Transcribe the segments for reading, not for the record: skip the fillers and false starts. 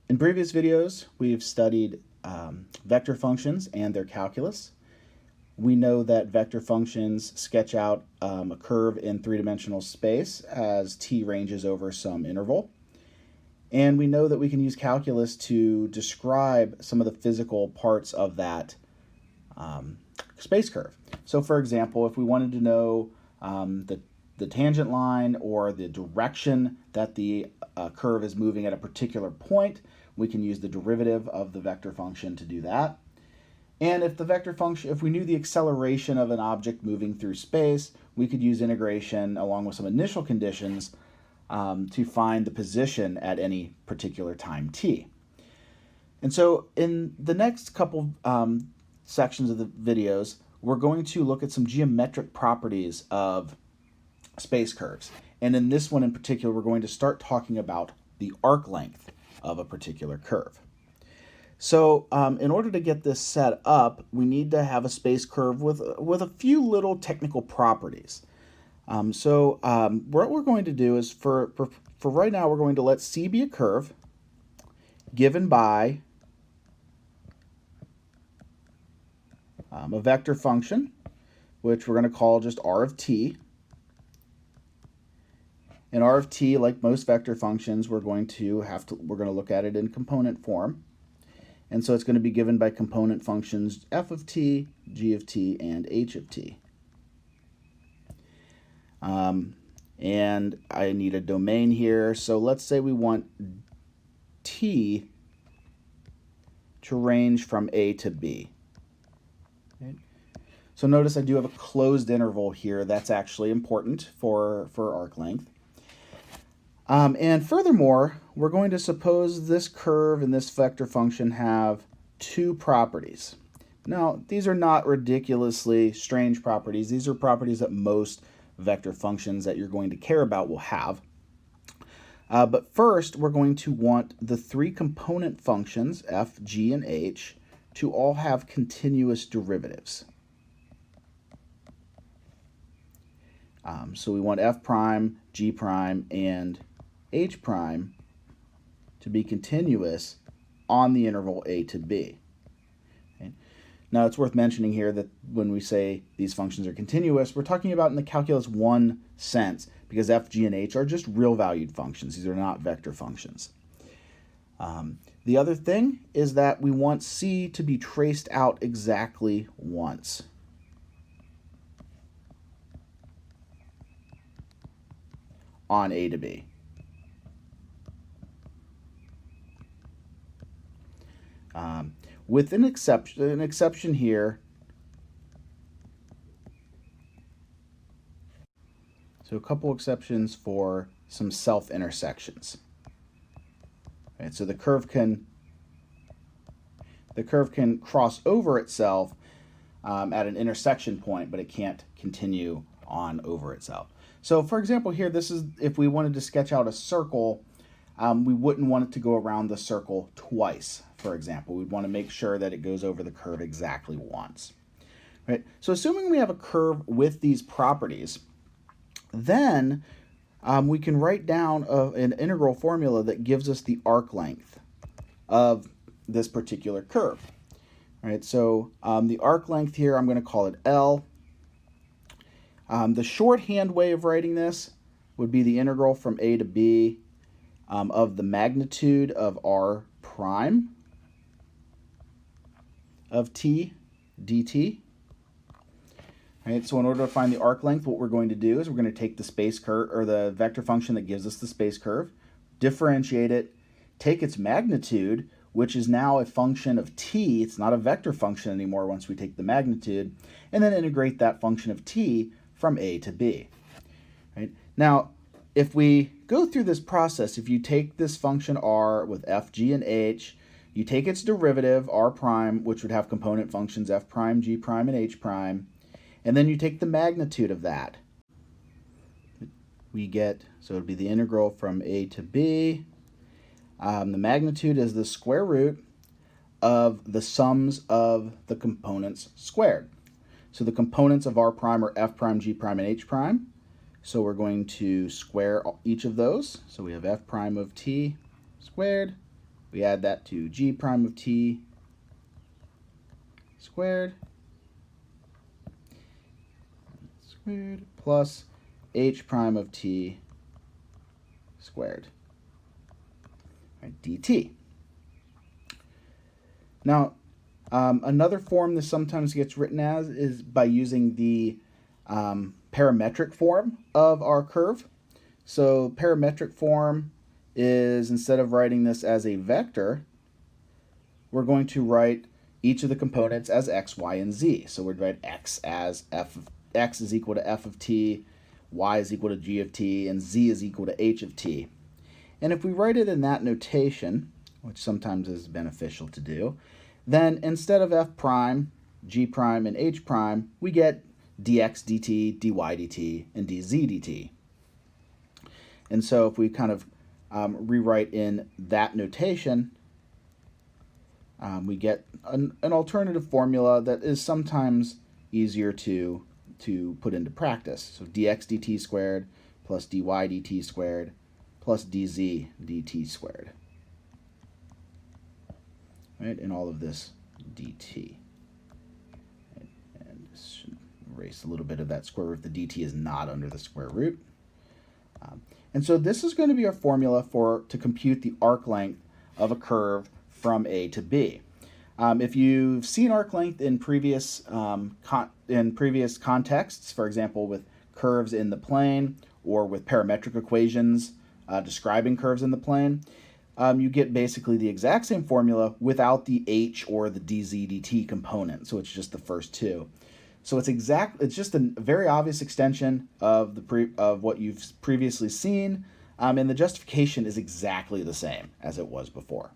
In previous videos, we've studied vector functions and their calculus. We know that vector functions sketch out a curve in three-dimensional space as t ranges over some interval. And we know that we can use calculus to describe some of the physical parts of that space curve. So for example, if we wanted to know the tangent line or the direction that the curve is moving at a particular point, we can use the derivative of the vector function to do that. And if the vector function, if we knew the acceleration of an object moving through space, we could use integration along with some initial conditions to find the position at any particular time t. And so in the next couple sections of the videos, we're going to look at some geometric properties of space curves. And in this one in particular, we're going to start talking about the arc length of a particular curve. So in order to get this set up, we need to have a space curve with a few little technical properties. What we're going to do is for right now, we're going to let C be a curve given by a vector function, which we're going to call just r of t. And r of t, like most vector functions, we're going to look at it in component form. And so it's going to be given by component functions f of t, g of t, and h of t. And I need a domain here. So let's say we want t to range from a to b. Okay. So notice I do have a closed interval here. That's actually important for arc length. And furthermore, we're going to suppose this curve and this vector function have two properties. Now, these are not ridiculously strange properties. These are properties that most vector functions that you're going to care about will have. But first, we're going to want the three component functions, f, g, and h, to all have continuous derivatives. So we want f prime, g prime, and h prime to be continuous on the interval a to b. Okay. Now it's worth mentioning here that when we say these functions are continuous, we're talking about in the calculus 1 sense, because f, g, and h are just real valued functions. These are not vector functions. The other thing is that we want c to be traced out exactly once. On a to b. With an exception here. So a couple exceptions for some self-intersections. Right, so the curve can cross over itself at an intersection point, but it can't continue on over itself. So for example here, this is if we wanted to sketch out a circle, we wouldn't want it to go around the circle twice, for example. We'd want to make sure that it goes over the curve exactly once. Right? So assuming we have a curve with these properties, then we can write down an integral formula that gives us the arc length of this particular curve. Right? So the arc length here, I'm going to call it L. The shorthand way of writing this would be the integral from a to b of the magnitude of r prime of t dt. Right, so in order to find the arc length, what we're going to do is we're going to take the space curve, or the vector function that gives us the space curve, differentiate it, take its magnitude, which is now a function of t. It's not a vector function anymore once we take the magnitude, and then integrate that function of t from a to b. Right? Now, if we go through this process, if you take this function r with f, g, and h, you take its derivative, r prime, which would have component functions f prime, g prime, and h prime, and then you take the magnitude of that. We get, so it would be the integral from a to b. The magnitude is the square root of the sums of the components squared. So the components of r prime are f prime, g prime, and h prime. So we're going to square each of those. So we have f prime of t squared We add that to g prime of t squared plus h prime of t squared, right, dt. Now, another form this sometimes gets written as is by using the parametric form of our curve. So parametric form is, instead of writing this as a vector, we're going to write each of the components as x, y, and z. So we'd write x as x is equal to f of t, y is equal to g of t, and z is equal to h of t. And if we write it in that notation, which sometimes is beneficial to do, then instead of f prime, g prime, and h prime, we get dx dt, dy dt, and dz dt. And so if we kind of rewrite in that notation, we get an alternative formula that is sometimes easier to put into practice. So dx dt squared plus dy dt squared plus dz dt squared. Right, and all of this dt. Right, and this should erase a little bit of that square root. The dt is not under the square root. And so this is going to be our formula to compute the arc length of a curve from A to B. If you've seen arc length in previous contexts, for example, with curves in the plane or with parametric equations describing curves in the plane, you get basically the exact same formula without the h or the dz dt component. So it's just the first two. So it's just a very obvious extension of what you've previously seen, and the justification is exactly the same as it was before.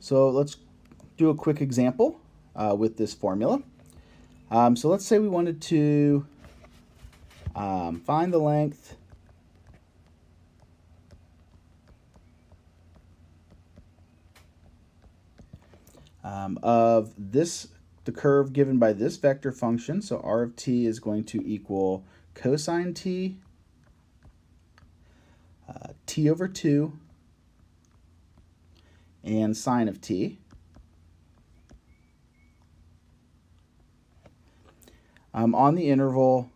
So let's do a quick example with this formula. So let's say we wanted to find the length of the curve given by this vector function. So r of t is going to equal cosine t, t over 2, and sine of t. On the interval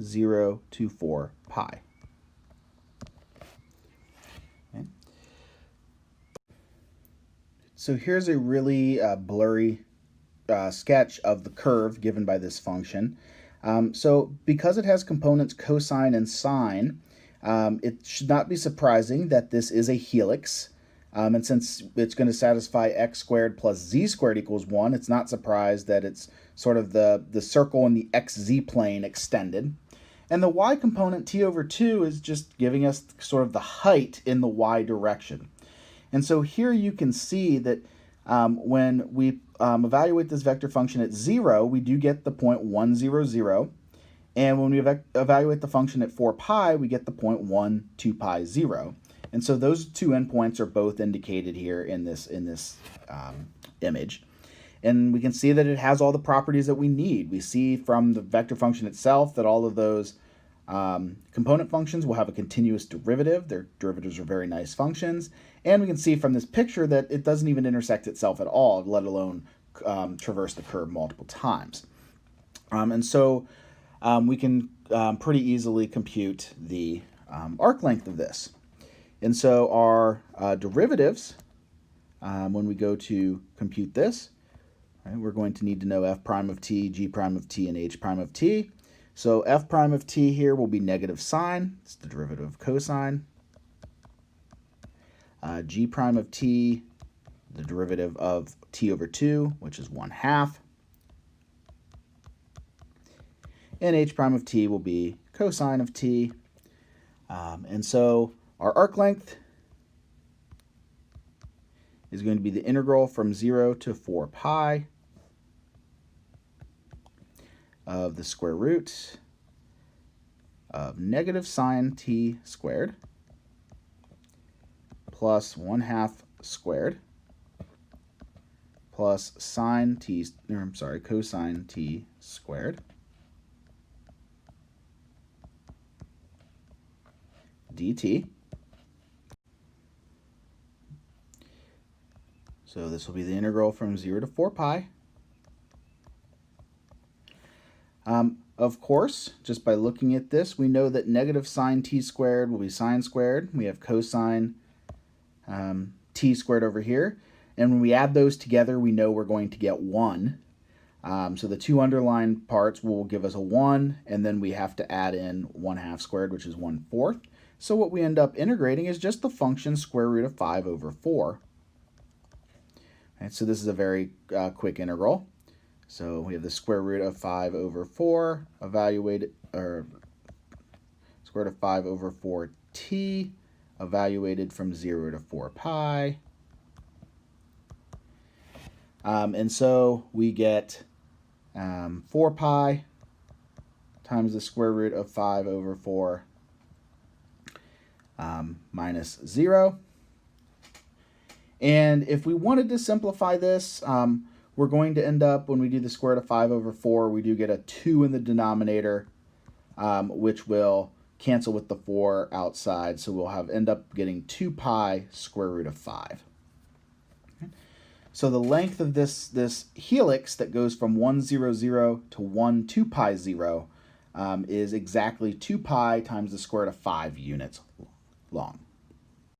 0 to 4 pi. Okay. So here's a really blurry sketch of the curve given by this function. So because it has components cosine and sine, it should not be surprising that this is a helix. And since it's going to satisfy x squared plus z squared equals 1, it's not surprised that it's sort of the circle in the xz plane extended. And the y component, t over 2, is just giving us sort of the height in the y direction. And so here you can see that when we evaluate this vector function at 0, we do get the point 1, 0, 0. And when we evaluate the function at 4 pi, we get the point 1, 2 pi, 0. And so those two endpoints are both indicated here in this image. And we can see that it has all the properties that we need. We see from the vector function itself that all of those component functions will have a continuous derivative. Their derivatives are very nice functions. And we can see from this picture that it doesn't even intersect itself at all, let alone traverse the curve multiple times. And so we can pretty easily compute the arc length of this. And so our derivatives, when we go to compute this, right, we're going to need to know f prime of t, g prime of t, and h prime of t. So f prime of t here will be negative sine. It's the derivative of cosine. G prime of t, the derivative of t over 2, which is 1/2. And h prime of t will be cosine of t. And so our arc length is going to be the integral from 0 to 4 pi of the square root of negative sine t squared plus 1/2 squared plus cosine t squared dt. So this will be the integral from 0 to 4 pi. Of course, just by looking at this, we know that negative sine t squared will be sine squared. We have cosine t squared over here. And when we add those together, we know we're going to get 1. So the two underlined parts will give us a 1, and then we have to add in 1/2 squared, which is 1/4. So what we end up integrating is just the function square root of 5 over 4. And so this is a very quick integral. So we have the square root of 5 over 4 evaluated, or square root of 5 over 4t evaluated from 0 to 4 pi. And so we get 4 pi times the square root of 5 over 4 minus 0. And if we wanted to simplify this, we're going to end up, when we do the square root of 5 over 4, we do get a 2 in the denominator, which will cancel with the 4 outside. So we'll end up getting 2 pi square root of 5. So the length of this helix that goes from 1, 0, 0 to 1, 2 pi 0 is exactly 2 pi times the square root of 5 units long.